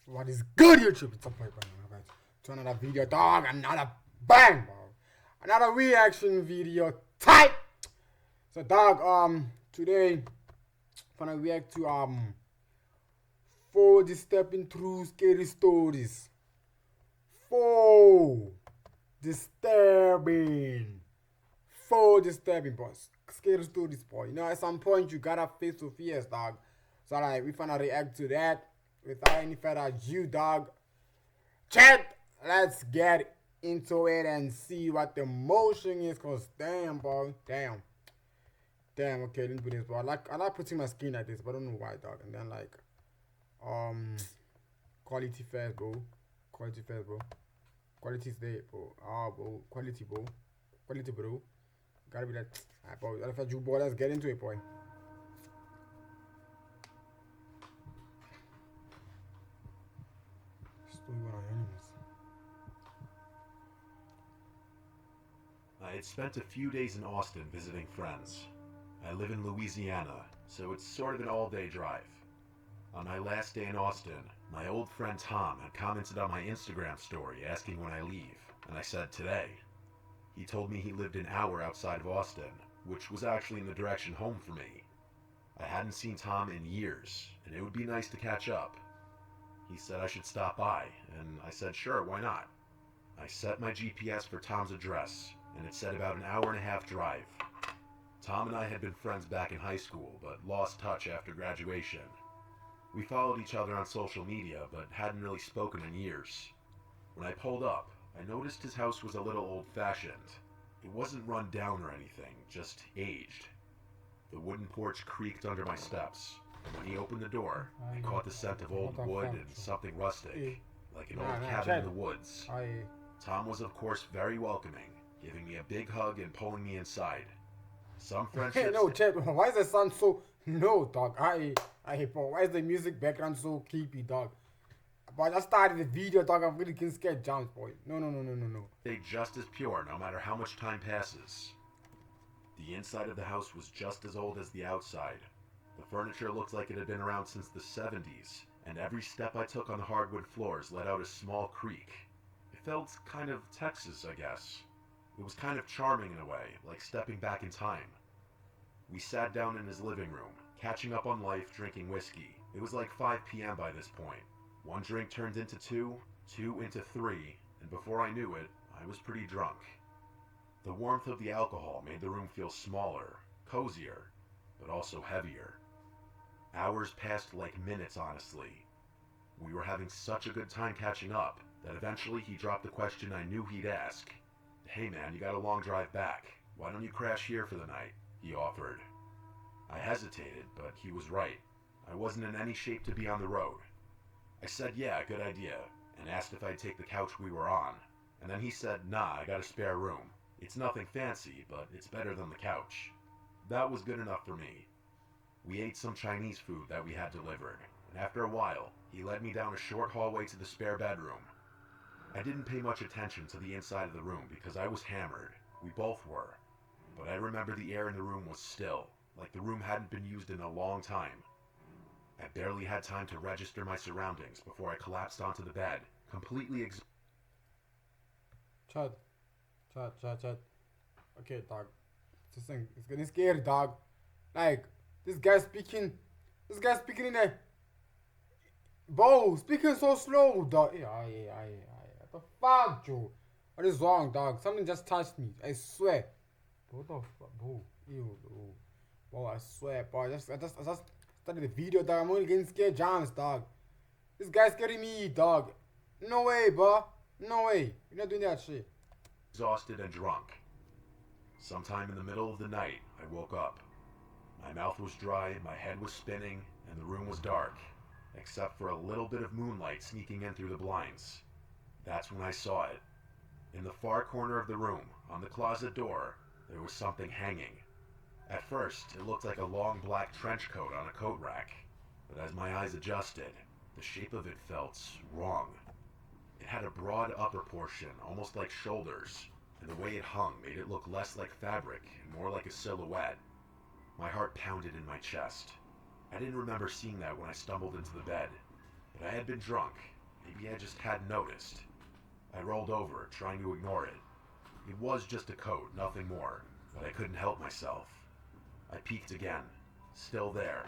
What is good, YouTube? It's a boy, guys. To another video, dog. Another bang, bro. Another reaction video type. So, dog. Today, I'm gonna react to 4 disturbing true scary stories. 4 disturbing. 4 disturbing, boys. Scary stories, boy. You know, at some point you gotta face your fears, dog. So, like, we finna react to that without any further ado, dog. Chat, let's get into it and see what the motion is. Cause damn, bro, damn. Okay, didn't do this, bro. I like putting my skin like this, but I don't know why, dog. And then like, um, quality first, bro. Quality first, bro. Quality is there, bro. Ah, bro. Quality, bro. Quality, bro. Gotta be that. Alright, bro. If you, boy, let's get into it, boy. Story one on animals. I had spent a few days in Austin visiting friends. I live in Louisiana, so it's sort of an all-day drive. On my last day in Austin, my old friend Tom had commented on my Instagram story asking when I leave, and I said today. He told me he lived an hour outside of Austin, which was actually in the direction home for me. I hadn't seen Tom in years, and it would be nice to catch up. He said I should stop by, and I said sure, why not? I set my GPS for Tom's address, and it said about an hour and a half drive. Tom and I had been friends back in high school, but lost touch after graduation. We followed each other on social media, but hadn't really spoken in years. When I pulled up, I noticed his house was a little old-fashioned. It wasn't run down or anything, just aged. The wooden porch creaked under my steps, and when he opened the door, I caught the scent of old wood and something rustic, like an old cabin in the woods. Tom was of course very welcoming, giving me a big hug and pulling me inside. Some friendships... Hey, no, chat. Why is the sound so... No, dog. Bro. Why is the music background so creepy, dog? But I started the video, dog. I'm really getting scared jumps, boy. No. Stay just as pure no matter how much time passes. The inside of the house was just as old as the outside. The furniture looked like it had been around since the 70s, and every step I took on the hardwood floors let out a small creak. It felt kind of Texas, I guess. It was kind of charming in a way, like stepping back in time. We sat down in his living room, catching up on life, drinking whiskey. It was like 5 p.m. by this point. One drink turned into two into three, and before I knew it, I was pretty drunk. The warmth of the alcohol made the room feel smaller, cozier, but also heavier. Hours passed like minutes, honestly. We were having such a good time catching up that eventually he dropped the question I knew he'd ask. Hey man, you got a long drive back. Why don't you crash here for the night? He offered. I hesitated, but he was right. I wasn't in any shape to be on the road. I said yeah, good idea, and asked if I'd take the couch we were on. And then he said, nah, I got a spare room. It's nothing fancy, but it's better than the couch. That was good enough for me. We ate some Chinese food that we had delivered, and after a while, he led me down a short hallway to the spare bedroom. I didn't pay much attention to the inside of the room because I was hammered. We both were. But I remember the air in the room was still, like the room hadn't been used in a long time. I barely had time to register my surroundings before I collapsed onto the bed, completely exhausted. Chat. Okay, dog. This thing is getting scary, dog. Like, this guy speaking in a... Bro, speaking so slow, dog. What the fuck, Joe? What is wrong, dog? Something just touched me. I swear. What the fuck, bro? Ew, bro. Bro, I swear, bro. I just started the video, dog. I'm only getting scared jumps, dog. This guy's scaring me, dog. No way, bro. No way. You're not doing that shit. Exhausted and drunk. Sometime in the middle of the night, I woke up. My mouth was dry, my head was spinning, and the room was dark, except for a little bit of moonlight sneaking in through the blinds. That's when I saw it. In the far corner of the room, on the closet door, there was something hanging. At first, it looked like a long black trench coat on a coat rack, but as my eyes adjusted, the shape of it felt wrong. It had a broad upper portion, almost like shoulders, and the way it hung made it look less like fabric and more like a silhouette. My heart pounded in my chest. I didn't remember seeing that when I stumbled into the bed, but I had been drunk, Maybe I just hadn't noticed. I rolled over, trying to ignore it. It was just a coat, nothing more, but I couldn't help myself. I peeked again. Still there.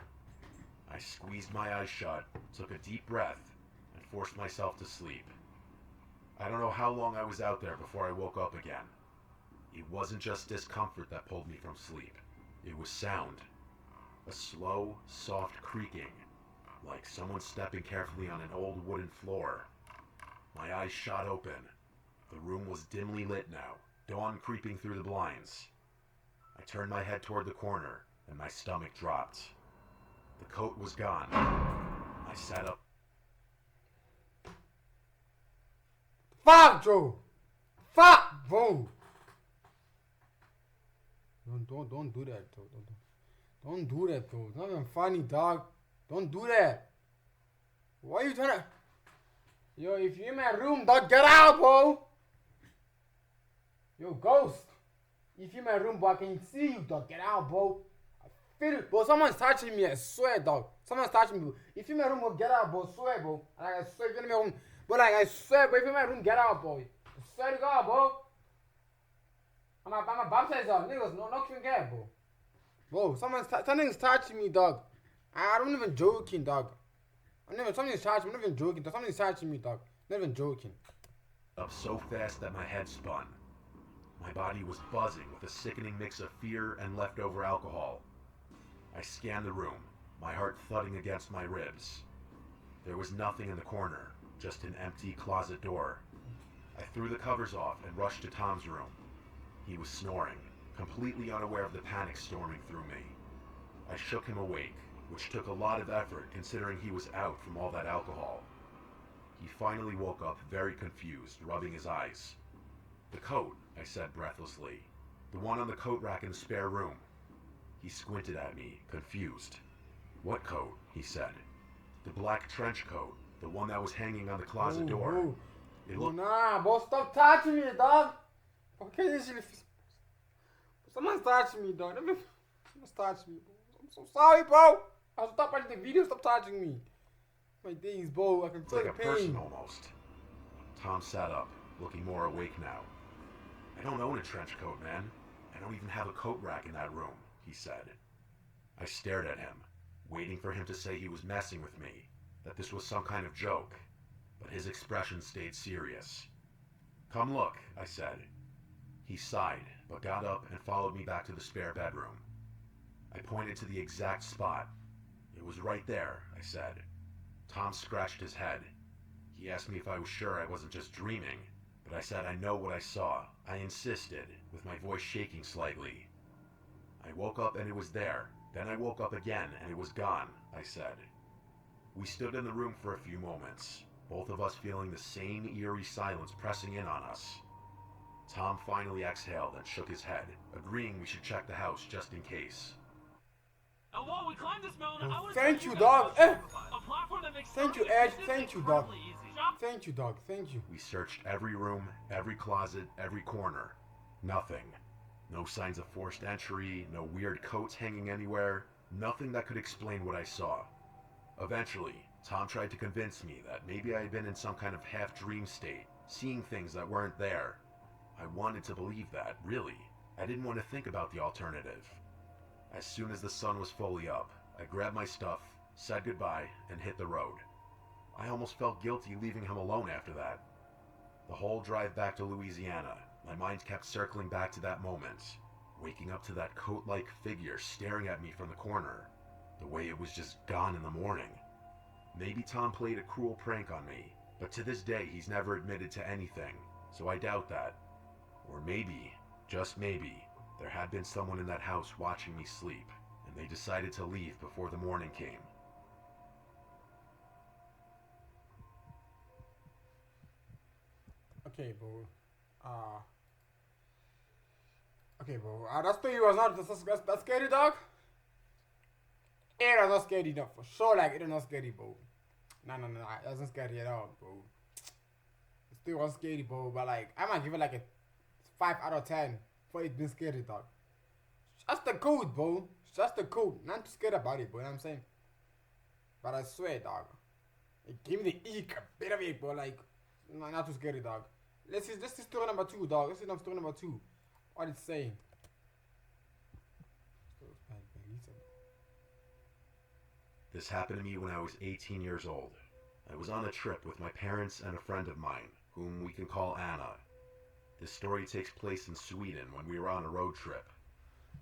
I squeezed my eyes shut, took a deep breath, and forced myself to sleep. I don't know how long I was out there before I woke up again. It wasn't just discomfort that pulled me from sleep. It was sound. A slow, soft creaking, like someone stepping carefully on an old wooden floor. My eyes shot open. The room was dimly lit now, dawn creeping through the blinds. I turned my head toward the corner, and my stomach dropped. The coat was gone. I sat up. Fuck, Joe! Fuck, bro! Don't do that, Joe. Don't do that, bro. It's not even funny, dog. Don't do that. Why are you trying to... Yo, if you're in my room, dog, get out, bro! Yo, ghost. If you're in my room, bro, I can see you, dog. Get out, bro. I feel it. Bro, someone's touching me, I swear, dog. Someone's touching me. If you're in my room, bro, get out, bro. I swear, bro. Like, I swear, if you're in my room. But like, I swear, bro, if you're in my room, get out, boy. I swear to God, bro. I'm a baptized, dog. Niggas, no can get, bro. Bro, something's touching me, dog. I'm not even joking, dog. Something's touching me. I'm not even joking, dog. Something's touching me, dog. Not even joking. Up so fast that my head spun. My body was buzzing with a sickening mix of fear and leftover alcohol. I scanned the room, my heart thudding against my ribs. There was nothing in the corner, just an empty closet door. I threw the covers off and rushed to Tom's room. He was snoring, completely unaware of the panic storming through me. I shook him awake, which took a lot of effort considering he was out from all that alcohol. He finally woke up very confused, rubbing his eyes. "The coat," I said breathlessly. "The one on the coat rack in the spare room." He squinted at me, confused. "What coat?" he said. "The black trench coat, the one that was hanging on the closet door." It looked... Nah, bro, stop touching me, dog. Okay, this is... Someone's touching me, dog. Someone's touching me, bro. I'm so sorry, bro. I'll stop watching the video. Stop touching me. My days, bro. I can feel like the a pain. person almost. Tom sat up, looking more awake now. "I don't own a trench coat, man. I don't even have a coat rack in that room," he said. I stared at him, waiting for him to say he was messing with me, that this was some kind of joke, but his expression stayed serious. "Come look," I said. He sighed, but got up and followed me back to the spare bedroom. I pointed to the exact spot. "It was right there," I said. Tom scratched his head. He asked me if I was sure I wasn't just dreaming, but I said I know what I saw. I insisted, with my voice shaking slightly. "I woke up and it was there. Then I woke up again and it was gone," I said. We stood in the room for a few moments, both of us feeling the same eerie silence pressing in on us. Tom finally exhaled and shook his head, agreeing we should check the house just in case. And while we climb this mountain, I would Thank tell you, guys dog. about a platform that makes Thank you, starting Ed. business Thank you, dog. incredibly easy. Shop Thank you, dog. Thank you. We searched every room, every closet, every corner. Nothing. No signs of forced entry, no weird coats hanging anywhere, nothing that could explain what I saw. Eventually, Tom tried to convince me that maybe I had been in some kind of half-dream state, seeing things that weren't there. I wanted to believe that, really. I didn't want to think about the alternative. As soon as the sun was fully up, I grabbed my stuff, said goodbye, and hit the road. I almost felt guilty leaving him alone after that. The whole drive back to Louisiana, my mind kept circling back to that moment, waking up to that coat-like figure staring at me from the corner, the way it was just gone in the morning. Maybe Tom played a cruel prank on me, but to this day he's never admitted to anything, so I doubt that. Or maybe, just maybe, there had been someone in that house watching me sleep, and they decided to leave before the morning came. Okay, bro. Okay, bro. That story was not that's scary, dog. It was not scary, enough for sure. Like, it was not scary, bro. No. It wasn't scary at all, bro. It still was scary, bro. But, like, I might give it like a 5 out of 10 for it being scary, dog. Just the code, bro. Just the code. Not too scared about it, bro. You know what I'm saying? But I swear, dog. It gave me the ick, a bit of it, but like, not too scary, dog. Let's see story number 2, dog. Let's see story number 2. What it's saying. This happened to me when I was 18 years old. I was on a trip with my parents and a friend of mine, whom we can call Anna. This story takes place in Sweden when we were on a road trip.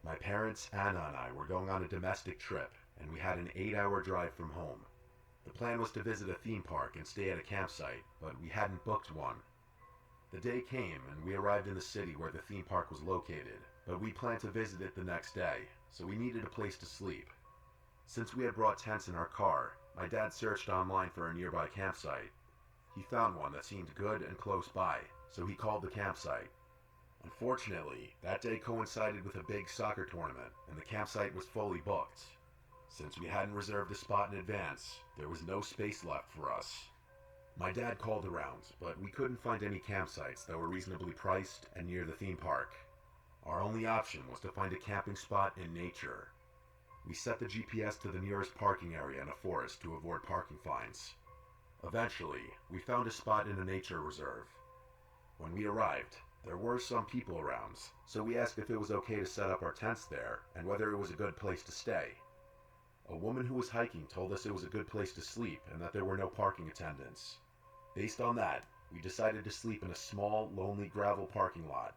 My parents, Anna, and I were going on a domestic trip, and we had an 8-hour drive from home. The plan was to visit a theme park and stay at a campsite, but we hadn't booked one. The day came, and we arrived in the city where the theme park was located, but we planned to visit it the next day, so we needed a place to sleep. Since we had brought tents in our car, my dad searched online for a nearby campsite. He found one that seemed good and close by, so he called the campsite. Unfortunately, that day coincided with a big soccer tournament, and the campsite was fully booked. Since we hadn't reserved a spot in advance, there was no space left for us. My dad called around, but we couldn't find any campsites that were reasonably priced and near the theme park. Our only option was to find a camping spot in nature. We set the GPS to the nearest parking area in a forest to avoid parking fines. Eventually, we found a spot in a nature reserve. When we arrived, there were some people around, so we asked if it was okay to set up our tents there and whether it was a good place to stay. A woman who was hiking told us it was a good place to sleep and that there were no parking attendants. Based on that, we decided to sleep in a small, lonely gravel parking lot.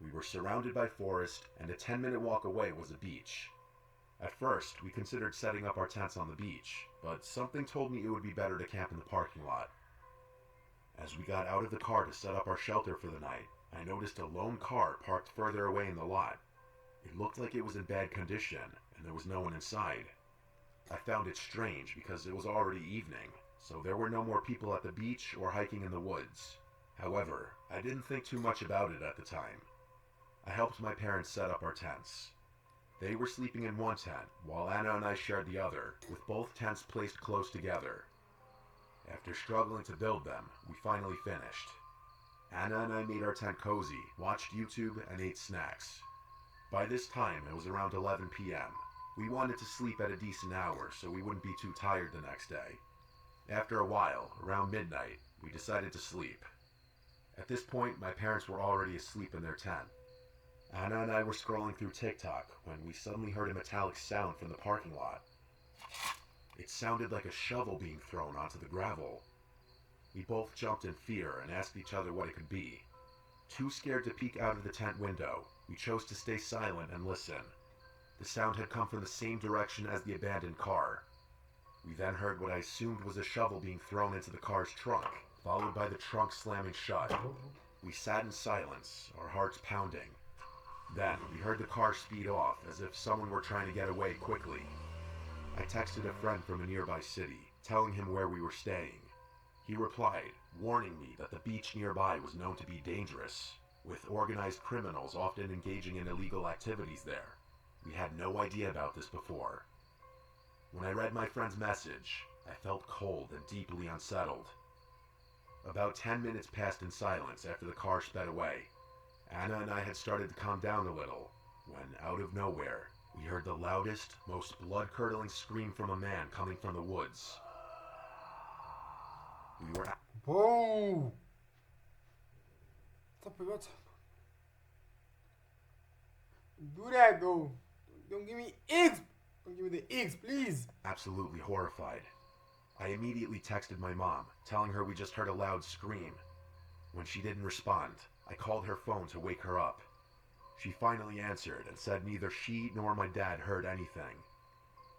We were surrounded by forest, and a 10-minute walk away was a beach. At first, we considered setting up our tents on the beach, but something told me it would be better to camp in the parking lot. As we got out of the car to set up our shelter for the night, I noticed a lone car parked further away in the lot. It looked like it was in bad condition, and there was no one inside. I found it strange because it was already evening, so there were no more people at the beach or hiking in the woods. However, I didn't think too much about it at the time. I helped my parents set up our tents. They were sleeping in one tent, while Anna and I shared the other, with both tents placed close together. After struggling to build them, we finally finished. Anna and I made our tent cozy, watched YouTube, and ate snacks. By this time, it was around 11 p.m. We wanted to sleep at a decent hour so we wouldn't be too tired the next day. After a while, around midnight, we decided to sleep. At this point, my parents were already asleep in their tent. Anna and I were scrolling through TikTok when we suddenly heard a metallic sound from the parking lot. It sounded like a shovel being thrown onto the gravel. We both jumped in fear and asked each other what it could be. Too scared to peek out of the tent window, we chose to stay silent and listen. The sound had come from the same direction as the abandoned car. We then heard what I assumed was a shovel being thrown into the car's trunk, followed by the trunk slamming shut. We sat in silence, our hearts pounding. Then, we heard the car speed off, as if someone were trying to get away quickly. I texted a friend from a nearby city, telling him where we were staying. He replied, warning me that the beach nearby was known to be dangerous, with organized criminals often engaging in illegal activities there. We had no idea about this before. When I read my friend's message, I felt cold and deeply unsettled. About 10 minutes passed in silence after the car sped away. Anna and I had started to calm down a little, when out of nowhere, we heard the loudest, most blood-curdling scream from a man coming from the woods. We were... Whoa! What's up? Do that though. Don't give me eggs. Don't give me the eggs, please. Absolutely horrified. I immediately texted my mom, telling her we just heard a loud scream. When she didn't respond, I called her phone to wake her up. She finally answered and said neither she nor my dad heard anything.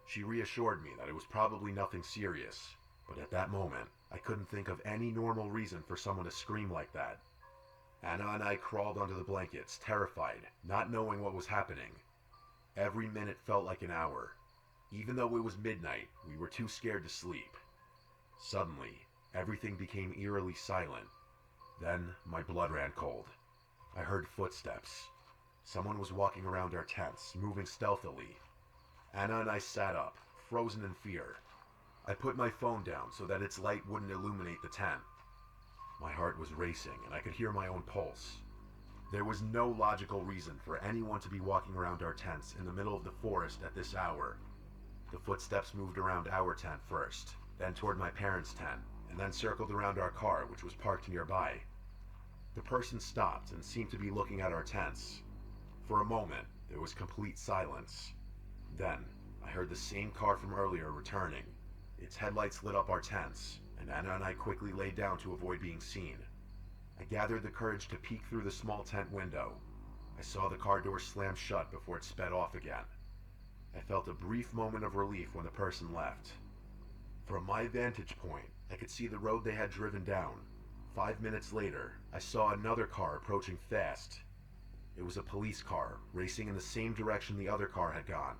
She reassured me that it was probably nothing serious, but at that moment, I couldn't think of any normal reason for someone to scream like that. Anna and I crawled under the blankets, terrified, not knowing what was happening. Every minute felt like an hour. Even though it was midnight, we were too scared to sleep. Suddenly, everything became eerily silent. Then, my blood ran cold. I heard footsteps. Someone was walking around our tents, moving stealthily. Anna and I sat up, frozen in fear. I put my phone down so that its light wouldn't illuminate the tent. My heart was racing, and I could hear my own pulse. There was no logical reason for anyone to be walking around our tents in the middle of the forest at this hour. The footsteps moved around our tent first. then toward my parents' tent, and then circled around our car, which was parked nearby. The person stopped and seemed to be looking at our tents. For a moment, there was complete silence. Then, I heard the same car from earlier returning. Its headlights lit up our tents, and Anna and I quickly laid down to avoid being seen. I gathered the courage to peek through the small tent window. I saw the car door slam shut before it sped off again. I felt a brief moment of relief when the person left. From my vantage point, I could see the road they had driven down. 5 minutes later, I saw another car approaching fast. It was a police car, racing in the same direction the other car had gone.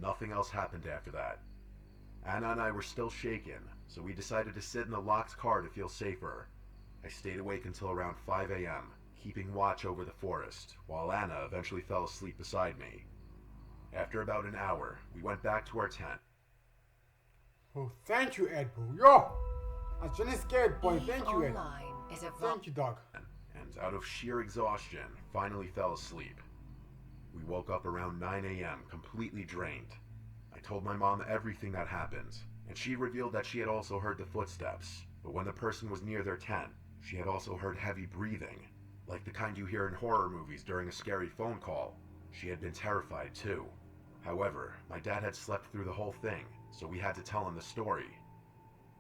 Nothing else happened after that. Anna and I were still shaken, so we decided to sit in the locked car to feel safer. I stayed awake until around 5 a.m., keeping watch over the forest, while Anna eventually fell asleep beside me. After about an hour, we went back to our tent. Oh, thank you, Ed, bro. Yo! I was just scared, boy. Thank you, Ed. Thank you, dog. And out of sheer exhaustion, finally fell asleep. We woke up around 9 a.m., completely drained. I told my mom everything that happened, and she revealed that she had also heard the footsteps, but when the person was near their tent, she had also heard heavy breathing, like the kind you hear in horror movies during a scary phone call. She had been terrified too. However, my dad had slept through the whole thing, so we had to tell him the story.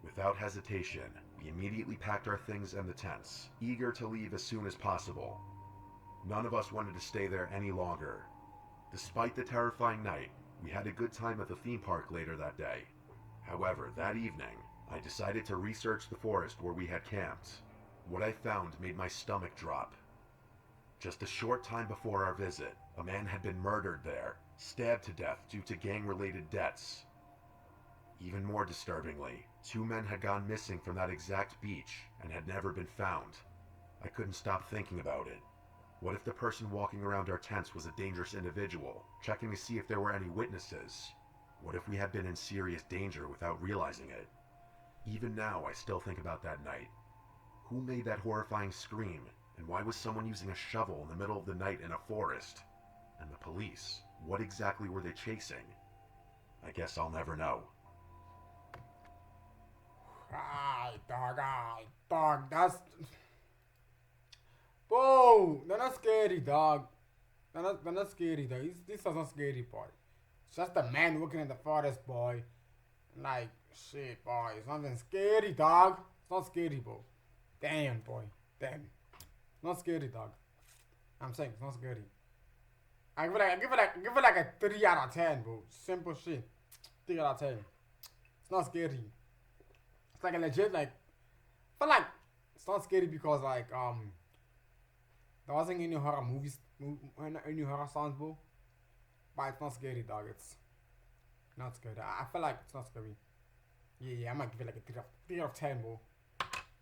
Without hesitation, we immediately packed our things and the tents, eager to leave as soon as possible. None of us wanted to stay there any longer. Despite the terrifying night, we had a good time at the theme park later that day. However, that evening, I decided to research the forest where we had camped. What I found made my stomach drop. Just a short time before our visit, a man had been murdered there, stabbed to death due to gang-related debts. Even more disturbingly, 2 men had gone missing from that exact beach and had never been found. I couldn't stop thinking about it. What if the person walking around our tents was a dangerous individual, checking to see if there were any witnesses? What if we had been in serious danger without realizing it? Even now, I still think about that night. Who made that horrifying scream, and why was someone using a shovel in the middle of the night in a forest? And the police, what exactly were they chasing? I guess I'll never know. Dog, that's... Bro, they're not scary, dog. They're not scary, dog. This is not scary, boy. It's just a man working in the forest, boy. Like, shit, boy. It's nothing scary, dog. It's not scary, bro. Damn, boy. Damn. Not scary, dog. I'm saying it's not scary. I give it like a 3 out of 10, bro. Simple shit. 3 out of 10. It's not scary. It's like a legit, like, I feel like it's not scary because, like, there wasn't any horror movies, any horror sounds, bro. But it's not scary, dog. It's not scary. I feel like it's not scary. Yeah, I might give it like a 3 out of 10, bro.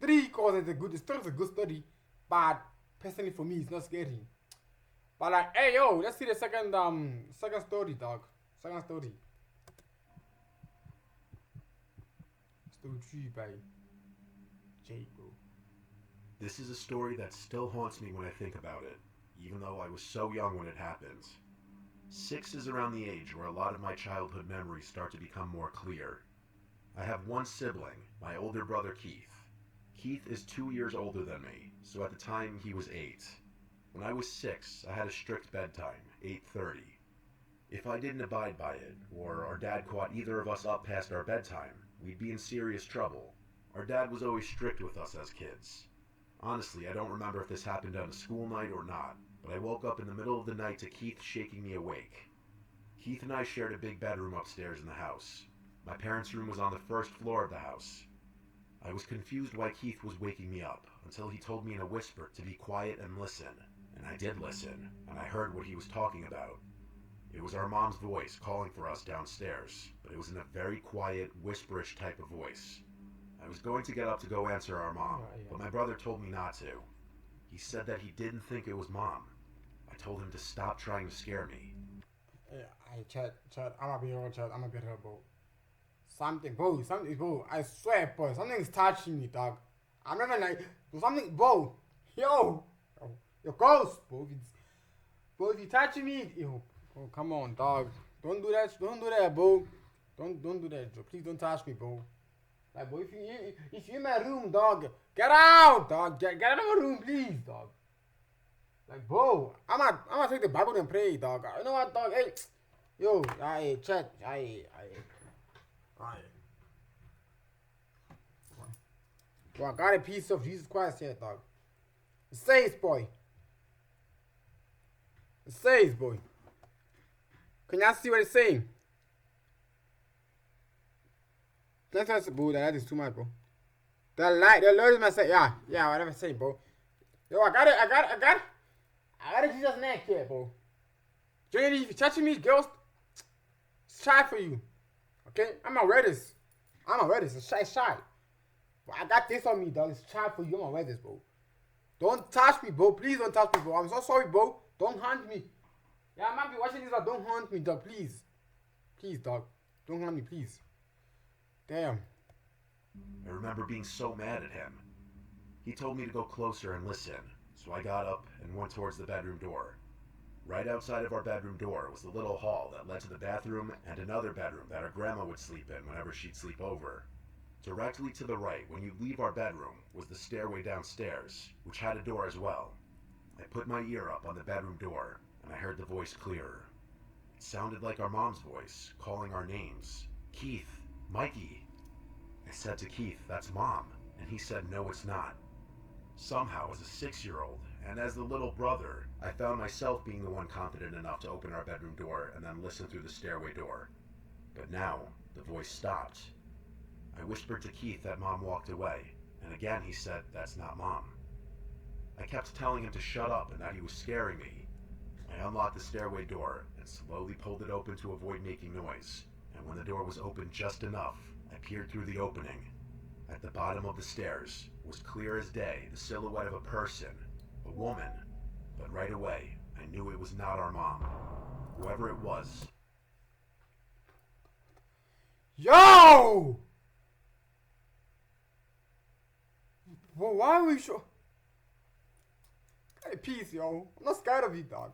3 because it's still a good story. But personally for me, it's not scary. But like, hey yo, let's see the second story, dog. Second story. Story 3 by Jake, bro. This is a story that still haunts me when I think about it, even though I was so young when it happened. 6 is around the age where a lot of my childhood memories start to become more clear. I have one sibling, my older brother Keith. Keith is 2 years older than me, so at the time he was 8. When I was 6, I had a strict bedtime, 8:30. If I didn't abide by it, or our dad caught either of us up past our bedtime, we'd be in serious trouble. Our dad was always strict with us as kids. Honestly, I don't remember if this happened on a school night or not, but I woke up in the middle of the night to Keith shaking me awake. Keith and I shared a big bedroom upstairs in the house. My parents' room was on the first floor of the house. I was confused why Keith was waking me up, until he told me in a whisper to be quiet and listen. And I did listen, and I heard what he was talking about. It was our mom's voice calling for us downstairs, but it was in a very quiet, whisperish type of voice. I was going to get up to go answer our mom, but my brother told me not to. He said that he didn't think it was mom. I told him to stop trying to scare me. Yeah, Chad, I'ma be real, bro. Something, bro, I swear, bro, something's touching me, dog. I'm not gonna, something, bro, yo, ghost, bro, if you touching me, yo, bro, come on, dog, don't do that, bro, don't do that, Joe, please don't touch me, bro, Like, boy, if you in my room, dog, get out, dog. Get out of my room, please, dog. Like, bro, I'm gonna take the Bible and pray, dog. You know what, dog? Hey, yo, I check, I. Bro, I got a piece of Jesus Christ here, dog. It says, boy. It says, boy. Can y'all see what it's saying? That's bro, that is too much, bro. The Lord is my say, yeah, whatever I say, bro. Yo, I got it Jesus neck here, bro. Jenny, if you're touching me, girls, it's shy for you. Okay? I'm a Redis. It's shy. But I got this on me, dog. It's shy for you. I'm a Redis, bro. Don't touch me, bro. Please don't touch me, bro. I'm so sorry, bro. Don't hunt me. Yeah, I might be watching this, but don't hunt me, dog. Please. Please, dog. Don't hunt me, please. Damn. I remember being so mad at him. He told me to go closer and listen, so I got up and went towards the bedroom door. Right outside of our bedroom door was the little hall that led to the bathroom and another bedroom that our grandma would sleep in whenever she'd sleep over. Directly to the right, when you leave our bedroom, was the stairway downstairs, which had a door as well. I put my ear up on the bedroom door, and I heard the voice clearer. It sounded like our mom's voice, calling our names. Keith, Mikey. I said to Keith, that's Mom, and he said, no, it's not. Somehow, as a 6-year-old, and as the little brother, I found myself being the one confident enough to open our bedroom door and then listen through the stairway door. But now, the voice stopped. I whispered to Keith that Mom walked away, and again he said, that's not Mom. I kept telling him to shut up and that he was scaring me. I unlocked the stairway door and slowly pulled it open to avoid making noise, and when the door was open just enough, I peered through the opening. At the bottom of the stairs was clear as day the silhouette of a person, a woman, but right away I knew it was not our mom. Whoever it was. Yo! Well, why are we sure? Hey, peace, yo. I'm not scared of you, dog.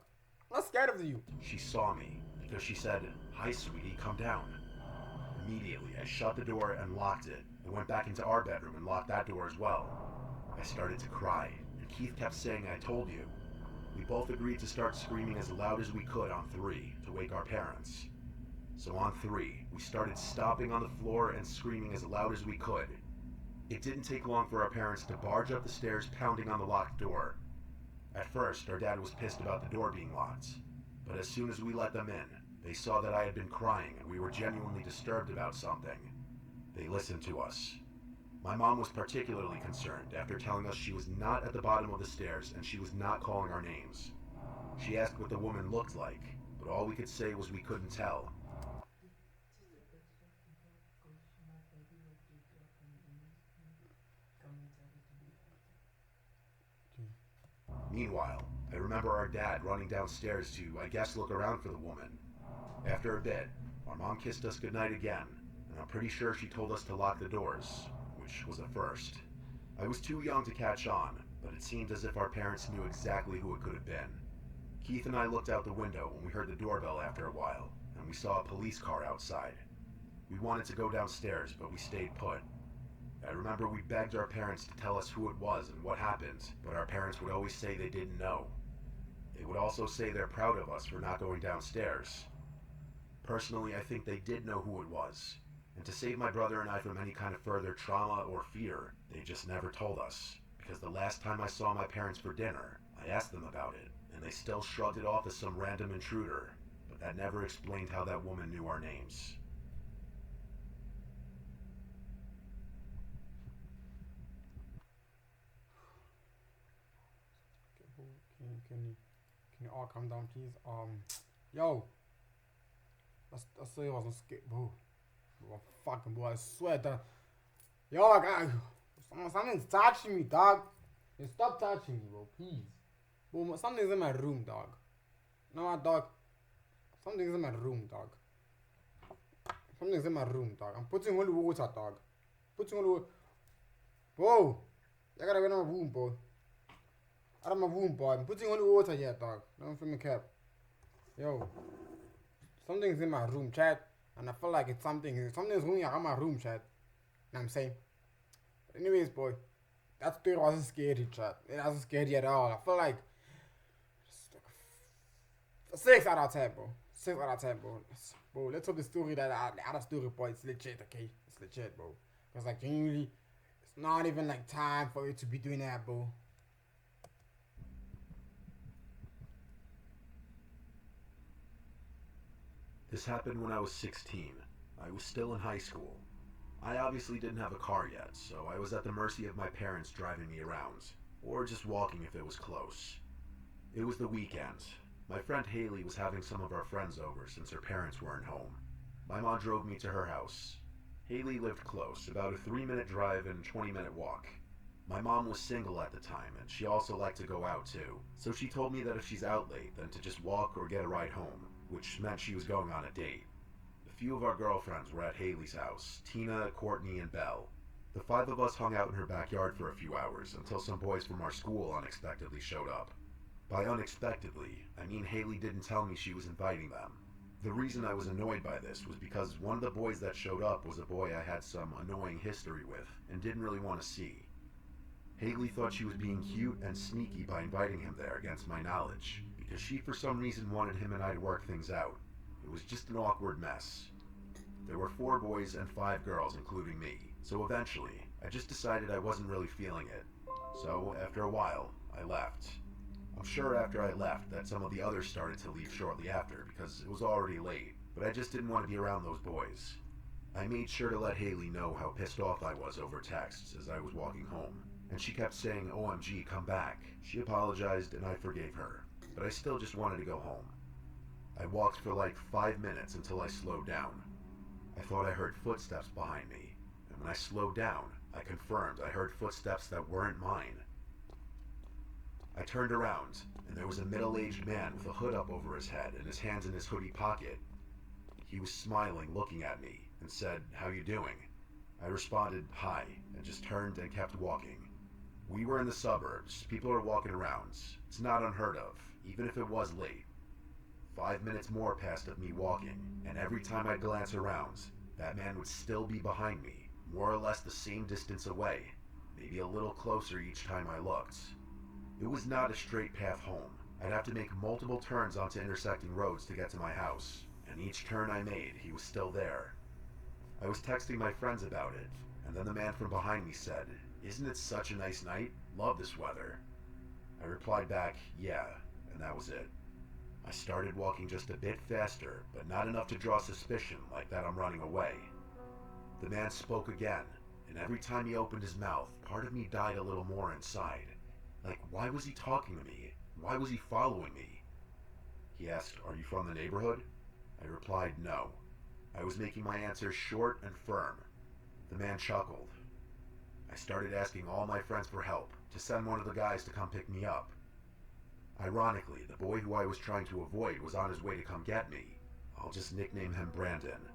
I'm not scared of you. She saw me because she said, "Hi, sweetie, come down." Immediately, I shut the door and locked it, and went back into our bedroom and locked that door as well. I started to cry, and Keith kept saying, "I told you." We both agreed to start screaming as loud as we could on 3 to wake our parents. So on 3, we started stomping on the floor and screaming as loud as we could. It didn't take long for our parents to barge up the stairs, pounding on the locked door. At first, our dad was pissed about the door being locked, but as soon as we let them in, they saw that I had been crying and we were genuinely disturbed about something. They listened to us. My mom was particularly concerned after telling us she was not at the bottom of the stairs and she was not calling our names. She asked what the woman looked like, but all we could say was we couldn't tell. Meanwhile, I remember our dad running downstairs to, I guess, look around for the woman. After a bit, our mom kissed us goodnight again, and I'm pretty sure she told us to lock the doors, which was a first. I was too young to catch on, but it seemed as if our parents knew exactly who it could have been. Keith and I looked out the window when we heard the doorbell after a while, and we saw a police car outside. We wanted to go downstairs, but we stayed put. I remember we begged our parents to tell us who it was and what happened, but our parents would always say they didn't know. They would also say they're proud of us for not going downstairs. Personally, I think they did know who it was, and to save my brother and I from any kind of further trauma or fear, they just never told us, because the last time I saw my parents for dinner, I asked them about it, and they still shrugged it off as some random intruder, but that never explained how that woman knew our names. Can you all calm down, please? Yo, that's say I wasn't scared, bro. Fucking boy, I swear that. Yo, I got something's touching me, dog. You stop touching me, bro, please. Bro, something's in my room, dog. You know what, dog? Something's in my room, dog. Something's in my room, dog. I'm putting holy water, dog. Putting holy water. Bro, I gotta go in my room, bro. Out of my room, boy. I'm putting holy water here, dog. Don't feel me cap. Yo, something's in my room, chat. And I feel like it's something's going on in my room, chat. know what I'm saying? But anyways, boy, that story wasn't scary, chat. It wasn't scary at all. I feel like it's like a 6 out of 10, bro. 6 out of 10, bro. Bro, let's hope the story the other story, boy, it's legit, okay? It's legit, bro. Because like genuinely, it's not even like time for you to be doing that, bro. This happened when I was 16. I was still in high school. I obviously didn't have a car yet, so I was at the mercy of my parents driving me around, or just walking if it was close. It was the weekend. My friend Haley was having some of our friends over since her parents weren't home. My mom drove me to her house. Haley lived close, about a 3-minute drive and 20-minute walk. My mom was single at the time, and she also liked to go out too, so she told me that if she's out late, then to just walk or get a ride home, which meant she was going on a date. A few of our girlfriends were at Haley's house, Tina, Courtney, and Belle. The 5 of us hung out in her backyard for a few hours until some boys from our school unexpectedly showed up. By unexpectedly, I mean Haley didn't tell me she was inviting them. The reason I was annoyed by this was because one of the boys that showed up was a boy I had some annoying history with and didn't really want to see. Haley thought she was being cute and sneaky by inviting him there against my knowledge, because she for some reason wanted him and I to work things out. It was just an awkward mess. There were 4 boys and 5 girls, including me, so eventually, I just decided I wasn't really feeling it. So, after a while, I left. I'm sure after I left that some of the others started to leave shortly after, because it was already late, but I just didn't want to be around those boys. I made sure to let Haley know how pissed off I was over texts as I was walking home, and she kept saying, "OMG, come back." She apologized and I forgave her, but I still just wanted to go home. I walked for like 5 minutes until I slowed down. I thought I heard footsteps behind me, and when I slowed down, I confirmed I heard footsteps that weren't mine. I turned around, and there was a middle-aged man with a hood up over his head and his hands in his hoodie pocket. He was smiling, looking at me, and said, "How you doing?" I responded, "Hi," and just turned and kept walking. We were in the suburbs. People are walking around. It's not unheard of, even if it was late. 5 minutes more passed of me walking, and every time I'd glance around, that man would still be behind me, more or less the same distance away, maybe a little closer each time I looked. It was not a straight path home. I'd have to make multiple turns onto intersecting roads to get to my house, and each turn I made, he was still there. I was texting my friends about it, and then the man from behind me said, "Isn't it such a nice night? Love this weather." I replied back, "Yeah," and that was it. I started walking just a bit faster, but not enough to draw suspicion like that I'm running away. The man spoke again, and every time he opened his mouth, part of me died a little more inside. Like, why was he talking to me? Why was he following me? He asked, "Are you from the neighborhood?" I replied, "No." I was making my answers short and firm. The man chuckled. I started asking all my friends for help, to send one of the guys to come pick me up. Ironically, the boy who I was trying to avoid was on his way to come get me. I'll just nickname him Brandon.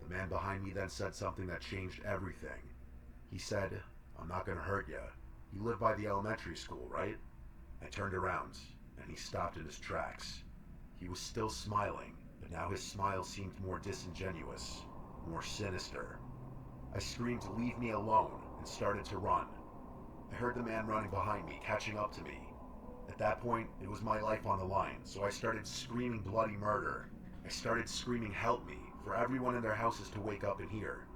The man behind me then said something that changed everything. He said, "I'm not gonna hurt ya. You live by the elementary school, right?" I turned around, and he stopped in his tracks. He was still smiling, but now his smile seemed more disingenuous, more sinister. I screamed, "Leave me alone," and started to run. I heard the man running behind me, catching up to me. At that point, it was my life on the line, so I started screaming bloody murder. I started screaming, "Help me," for everyone in their houses to wake up and hear.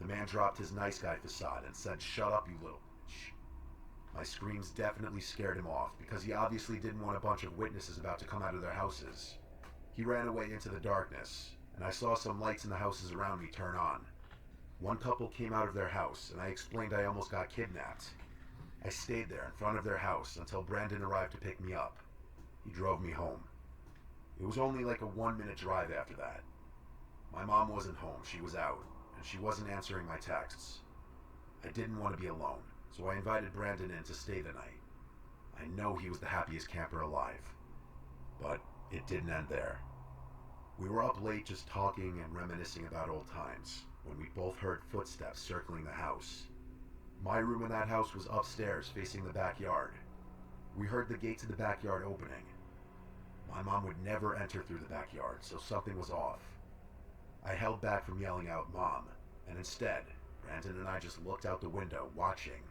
The man dropped his nice guy facade and said, "Shut up, you little bitch." My screams definitely scared him off, because he obviously didn't want a bunch of witnesses about to come out of their houses. He ran away into the darkness, and I saw some lights in the houses around me turn on. One couple came out of their house, and I explained I almost got kidnapped. I stayed there in front of their house until Brandon arrived to pick me up. He drove me home. It was only like a 1-minute drive after that. My mom wasn't home, she was out, and she wasn't answering my texts. I didn't want to be alone, so I invited Brandon in to stay the night. I know he was the happiest camper alive. But it didn't end there. We were up late just talking and reminiscing about old times, when we both heard footsteps circling the house. My room in that house was upstairs facing the backyard. We heard the gate to the backyard opening. My mom would never enter through the backyard, so something was off. I held back from yelling out, "Mom," and instead, Brandon and I just looked out the window, watching.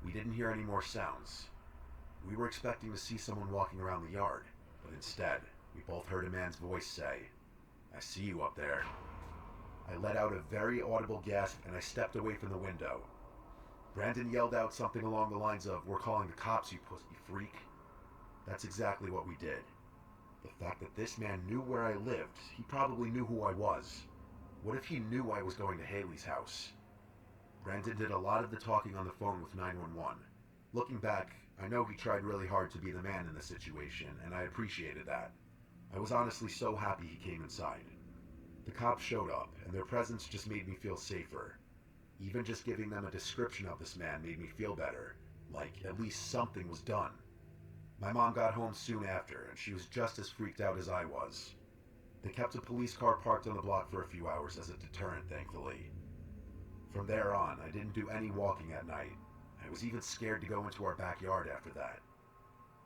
We didn't hear any more sounds. We were expecting to see someone walking around the yard, but instead, we both heard a man's voice say, "I see you up there." I let out a very audible gasp and I stepped away from the window. Brandon yelled out something along the lines of, "We're calling the cops, you pussy freak." That's exactly what we did. The fact that this man knew where I lived, he probably knew who I was. What if he knew I was going to Haley's house? Brandon did a lot of the talking on the phone with 911. Looking back, I know he tried really hard to be the man in the situation, and I appreciated that. I was honestly so happy he came inside. The cops showed up, and their presence just made me feel safer. Even just giving them a description of this man made me feel better, like at least something was done. My mom got home soon after, and she was just as freaked out as I was. They kept a police car parked on the block for a few hours as a deterrent, thankfully. From there on, I didn't do any walking at night. I was even scared to go into our backyard after that.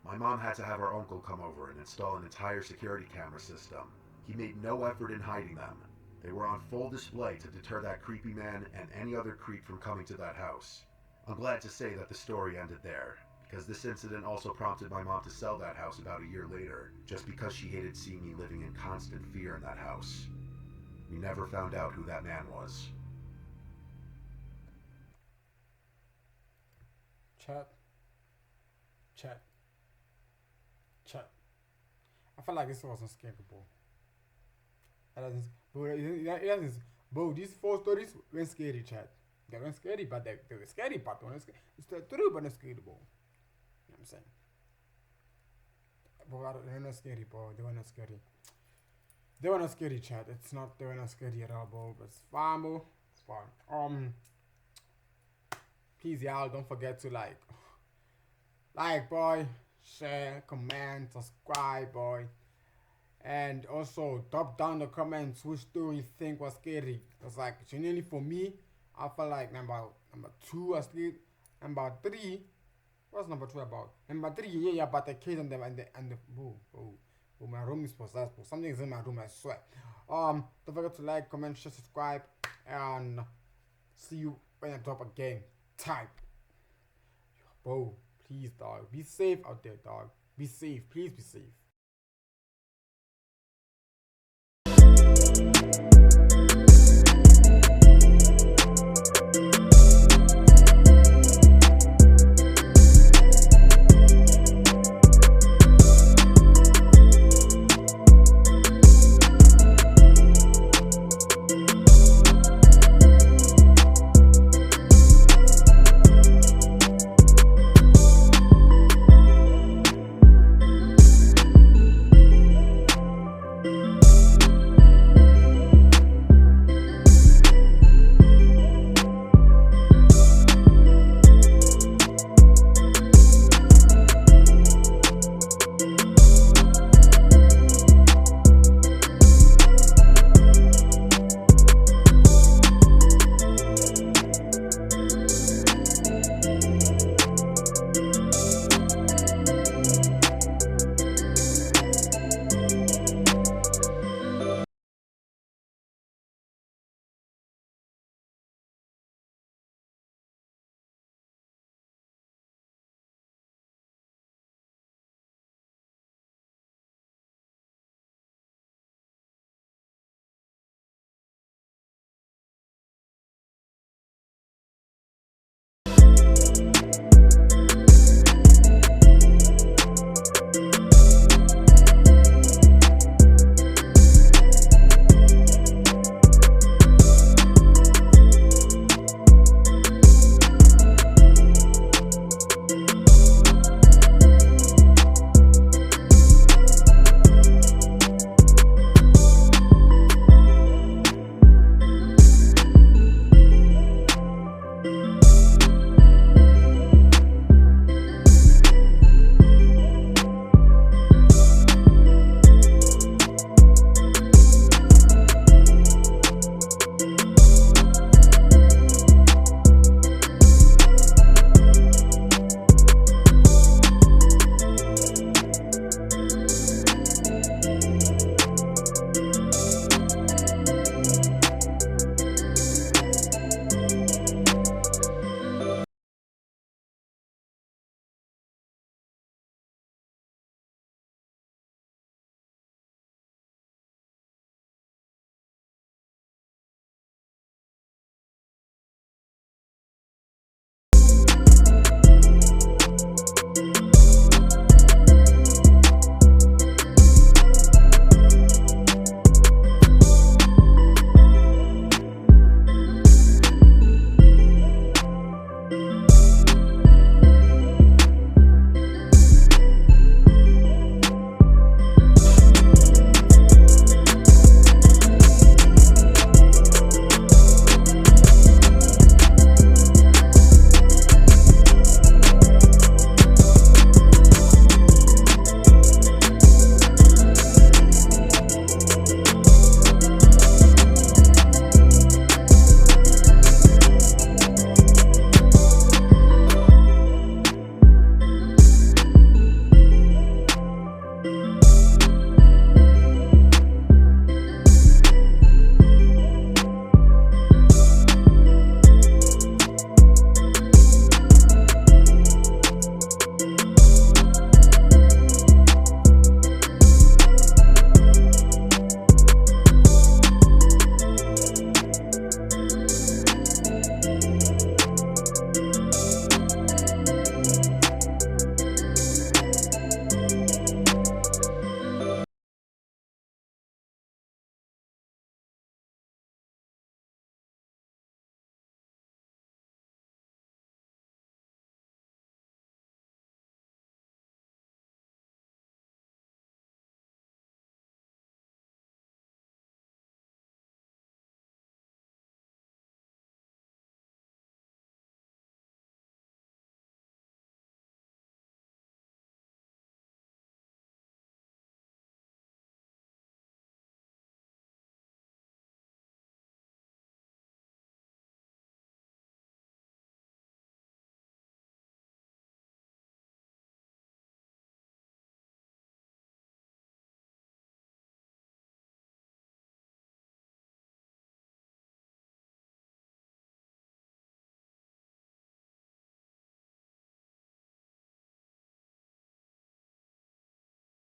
My mom had to have our uncle come over and install an entire security camera system. He made no effort in hiding them. They were on full display to deter that creepy man and any other creep from coming to that house. I'm glad to say that the story ended there, because this incident also prompted my mom to sell that house about a year later, just because she hated seeing me living in constant fear in that house. We never found out who that man was. Chat. I felt like this wasn't scary, bro. Bro, these 4 stories were scary, chat. They weren't scary, but they were scary, but it's the truth, but not scary, bro. You know what I'm saying? Bro, they were not scary, bro. They were not scary. They were not scary, chat. They were not scary at all, bro. But it's fine, bro. It's fine. Please, y'all, don't forget to like, boy, share, comment, subscribe, boy. And also drop down the comments which story you think was scary. Because genuinely for me, I felt like number 2 was scary. Number 3, what's number 2 about? Number 3, yeah, about the kids and the my room is possessed, bro. Something is in my room, I swear. Don't forget to like, comment, share, subscribe, and see you when I drop a game. Type. Bro, please, dog. Be safe out there, dog. Be safe. Please be safe.